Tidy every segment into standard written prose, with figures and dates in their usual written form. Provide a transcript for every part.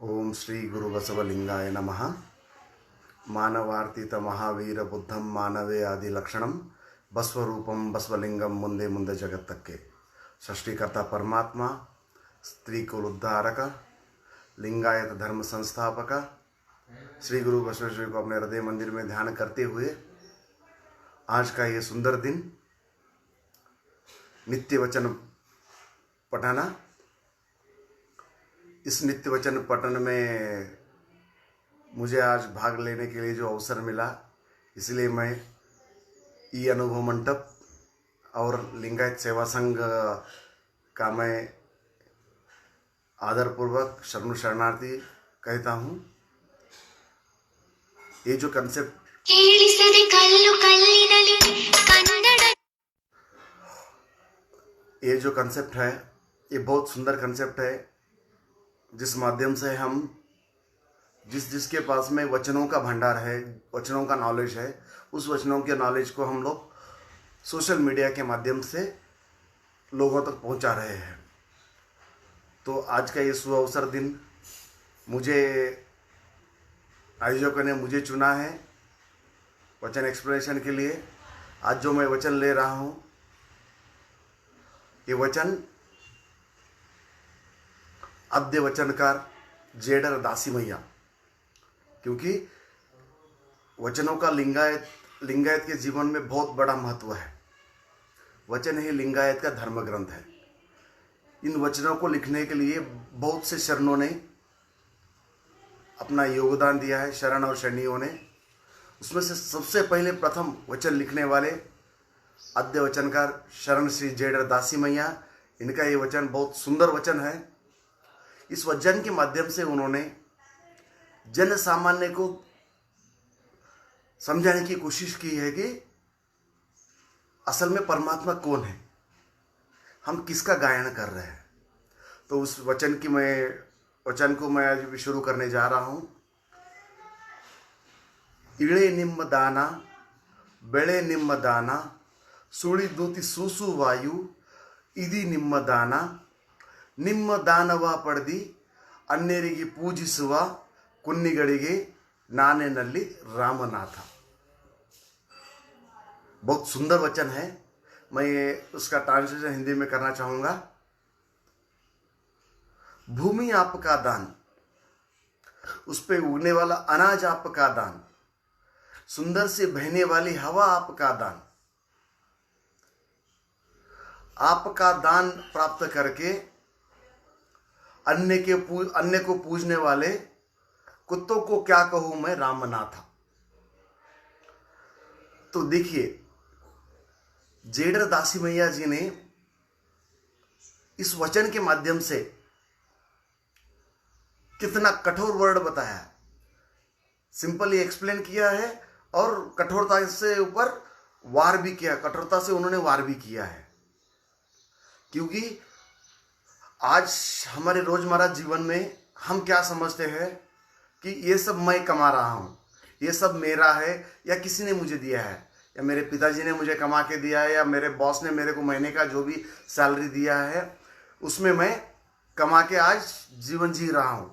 ओम श्री गुरु बसवलिंगाय नमः। मानवार्तित महावीर बुद्धम मानवे आदि लक्षणम बस्वरूपम बसवलिंगम मुंदे मुंदे जगत्तक्के। सृष्टिकर्ता परमात्मा, स्त्री कुल उद्धारक, लिंगायत धर्म संस्थापक श्री गुरु बसवेश्वर को अपने हृदय मंदिर में ध्यान करते हुए आज का ये सुंदर दिन नित्य वचन पढ़ाना। इस नित्य वचन पठन में मुझे आज भाग लेने के लिए जो अवसर मिला, इसलिए मैं ई अनुभव मंडप और लिंगायत सेवा संघ का मैं आदरपूर्वक शरणार्थी कहता हूँ। ये जो कंसेप्ट है, ये बहुत सुंदर कंसेप्ट है, जिस माध्यम से हम जिसके पास में वचनों का भंडार है, वचनों का नॉलेज है, उस वचनों के नॉलेज को हम लोग सोशल मीडिया के माध्यम से लोगों तक पहुंचा रहे हैं। तो आज का ये शुभ अवसर दिन मुझे आयोजकों ने मुझे चुना है वचन एक्सप्लेनेशन के लिए। आज जो मैं वचन ले रहा हूँ, ये वचन आद्य वचनकार जेडर दासी मैया, क्योंकि वचनों का लिंगायत के जीवन में बहुत बड़ा महत्व है। वचन ही लिंगायत का धर्म ग्रंथ है। इन वचनों को लिखने के लिए बहुत से शरणों ने अपना योगदान दिया है, शरण और शरणियों ने। उसमें से सबसे पहले प्रथम वचन लिखने वाले आद्य वचनकार शरण श्री जेडर दासी मैया, इनका ये वचन बहुत सुंदर वचन है। इस वचन के माध्यम से उन्होंने जन सामान्य को समझाने की कोशिश की है कि असल में परमात्मा कौन है, हम किसका गायन कर रहे हैं। तो उस वचन को मैं आज भी शुरू करने जा रहा हूं। इळे निम्म दाना बेळे निम्म दाना सुಳಿ ದೂತಿ ಸೂಸು ವಾಯು ಇದಿ ನಿಮ್ಮ ದಾನ ನಿಮ್ಮ ದಾನವ ಪಡೆದಿ अन्यರಿಗೆ पूजिಸುವ कुन्निಗಳಿಗೆ नानेನಲ್ಲಿ रामनाथ। बहुत सुंदर वचन है। मैं उसका ट्रांसलेशन हिंदी में करना चाहूँगा। भूमि आपका दान, उस पे उगने वाला अनाज आपका दान, सुंदर से बहने वाली हवा आपका दान। आपका दान प्राप्त करके अन्य को पूजने वाले कुत्तों को क्या कहूं मैं रामनाथ। तो देखिए, जेडर दासी मैया जी ने इस वचन के माध्यम से कितना कठोर वर्ड बताया है, सिंपली एक्सप्लेन किया है और कठोरता से ऊपर वार भी किया, कठोरता से उन्होंने वार भी किया है। क्योंकि आज हमारे रोजमर्रा जीवन में हम क्या समझते हैं कि ये सब मैं कमा रहा हूँ, ये सब मेरा है, या किसी ने मुझे दिया है, या मेरे पिताजी ने मुझे कमा के दिया है, या मेरे बॉस ने मेरे को महीने का जो भी सैलरी दिया है उसमें मैं कमा के आज जीवन जी रहा हूँ।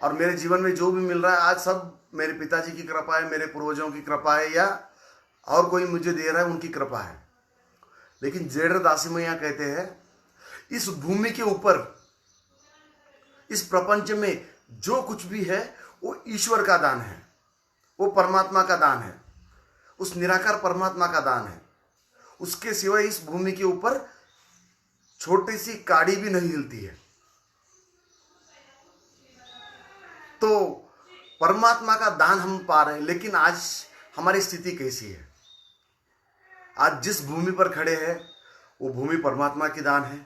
और मेरे जीवन में जो भी मिल रहा है आज सब मेरे पिताजी की कृपा है, मेरे पूर्वजों की कृपा है, या और कोई मुझे दे रहा है उनकी कृपा है। लेकिन जेडर दासी मैया कहते हैं, इस भूमि के ऊपर, इस प्रपंच में जो कुछ भी है वो ईश्वर का दान है, वो परमात्मा का दान है, उस निराकार परमात्मा का दान है। उसके सिवाय इस भूमि के ऊपर छोटी सी काड़ी भी नहीं हिलती है। तो परमात्मा का दान हम पा रहे हैं। लेकिन आज हमारी स्थिति कैसी है? आज जिस भूमि पर खड़े हैं वो भूमि परमात्मा की दान है।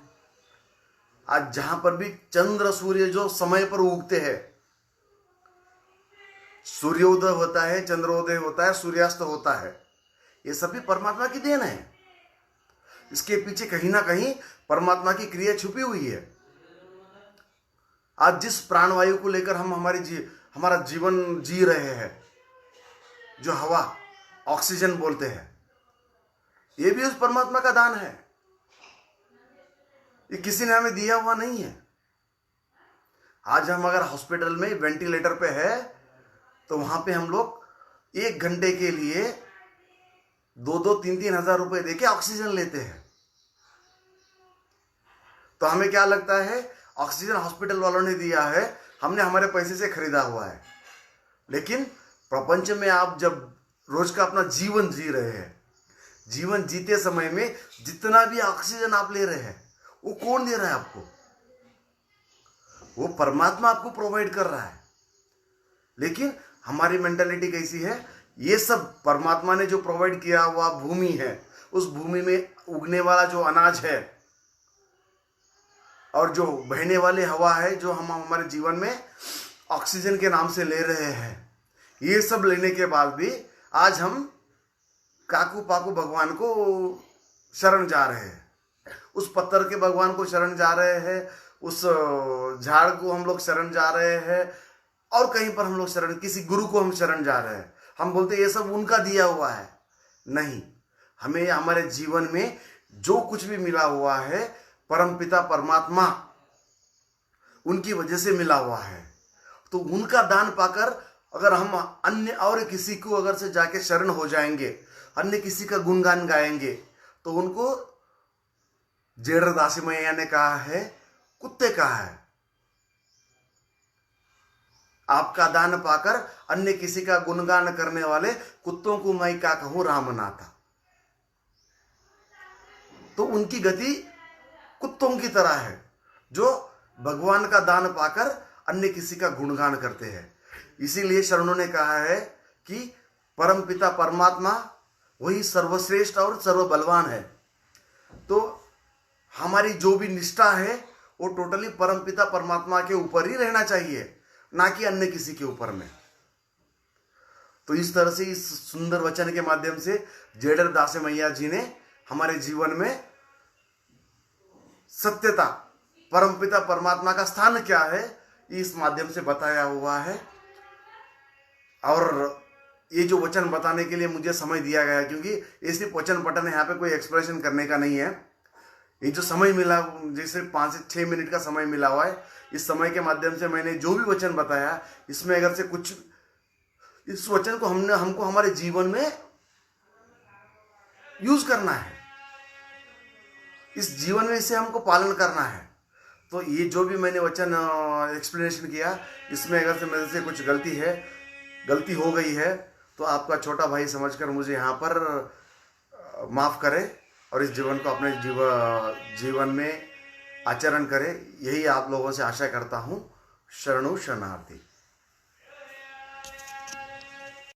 आज जहां पर भी चंद्र सूर्य जो समय पर उगते हैं, सूर्योदय होता है, चंद्रोदय होता है, सूर्यास्त होता है, ये सभी परमात्मा की देन है। इसके पीछे कहीं ना कहीं परमात्मा की क्रिया छुपी हुई है। आज जिस प्राणवायु को लेकर हम हमारा जीवन जी रहे हैं, जो हवा ऑक्सीजन बोलते हैं, ये भी उस परमात्मा का दान है। ये किसी ने हमें दिया हुआ नहीं है। आज हम अगर हॉस्पिटल में वेंटिलेटर पे है तो वहां पे हम लोग 1 घंटे के लिए 2-3 हज़ार रुपए देके ऑक्सीजन लेते हैं। तो हमें क्या लगता है, ऑक्सीजन हॉस्पिटल वालों ने दिया है, हमने हमारे पैसे से खरीदा हुआ है। लेकिन प्रपंच में आप जब रोज का अपना जीवन जी रहे हैं, जीवन जीते समय में जितना भी ऑक्सीजन आप ले रहे हैं वो कौन दे रहा है आपको? वो परमात्मा आपको प्रोवाइड कर रहा है। लेकिन हमारी मेंटालिटी कैसी है, ये सब परमात्मा ने जो प्रोवाइड किया हुआ भूमि है, उस भूमि में उगने वाला जो अनाज है और जो बहने वाली हवा है, जो हम हमारे जीवन में ऑक्सीजन के नाम से ले रहे हैं, ये सब लेने के बाद भी आज हम काकू पाकू भगवान को शरण जा रहे हैं, उस पत्थर के भगवान को शरण जा रहे हैं, उस झाड़ को हम लोग शरण जा रहे हैं, और कहीं पर हम लोग शरण, किसी गुरु को हम शरण जा रहे हैं। हम बोलते हैं ये सब उनका दिया हुआ है। नहीं, हमें हमारे जीवन में जो कुछ भी मिला हुआ है परमपिता परमात्मा उनकी वजह से मिला हुआ है। तो उनका दान पाकर अगर हम अन्य और किसी को अगर से जाके शरण हो जाएंगे, अन्य किसी का गुणगान गाएंगे, तो उनको जेडर दासी मैया ने कहा है, कुत्ते कहा है। आपका दान पाकर अन्य किसी का गुणगान करने वाले कुत्तों को मैं क्या कहूं, रामनाथा। तो उनकी गति कुत्तों की तरह है, जो भगवान का दान पाकर अन्य किसी का गुणगान करते हैं। इसीलिए शरणों ने कहा है कि परमपिता परमात्मा वही सर्वश्रेष्ठ और सर्वबलवान है। तो हमारी जो भी निष्ठा है वो टोटली परमपिता परमात्मा के ऊपर ही रहना चाहिए, ना कि अन्य किसी के ऊपर में। तो इस तरह से इस सुंदर वचन के माध्यम से जेडर दासी मैया जी ने हमारे जीवन में सत्यता, परमपिता परमात्मा का स्थान क्या है, इस माध्यम से बताया हुआ है। और ये जो वचन बताने के लिए मुझे समय दिया गया, क्योंकि ये सिर्फ वचन पठन है, यहाँ पे कोई एक्सप्रेशन करने का नहीं है। ये जो समय मिला, जैसे 5 से 6 मिनट का समय मिला हुआ है, इस समय के माध्यम से मैंने जो भी वचन बताया, इसमें अगर से कुछ इस वचन को हमको हमारे जीवन में यूज करना है, इस जीवन में इसे हमको पालन करना है। तो ये जो भी मैंने वचन एक्सप्लेनेशन किया, इसमें अगर से मेरे से कुछ गलती हो गई है तो आपका छोटा भाई समझकर मुझे यहाँ पर माफ़ करे और इस जीवन को अपने जीवन में आचरण करे, यही आप लोगों से आशा करता हूँ। शरणु शरणार्थी।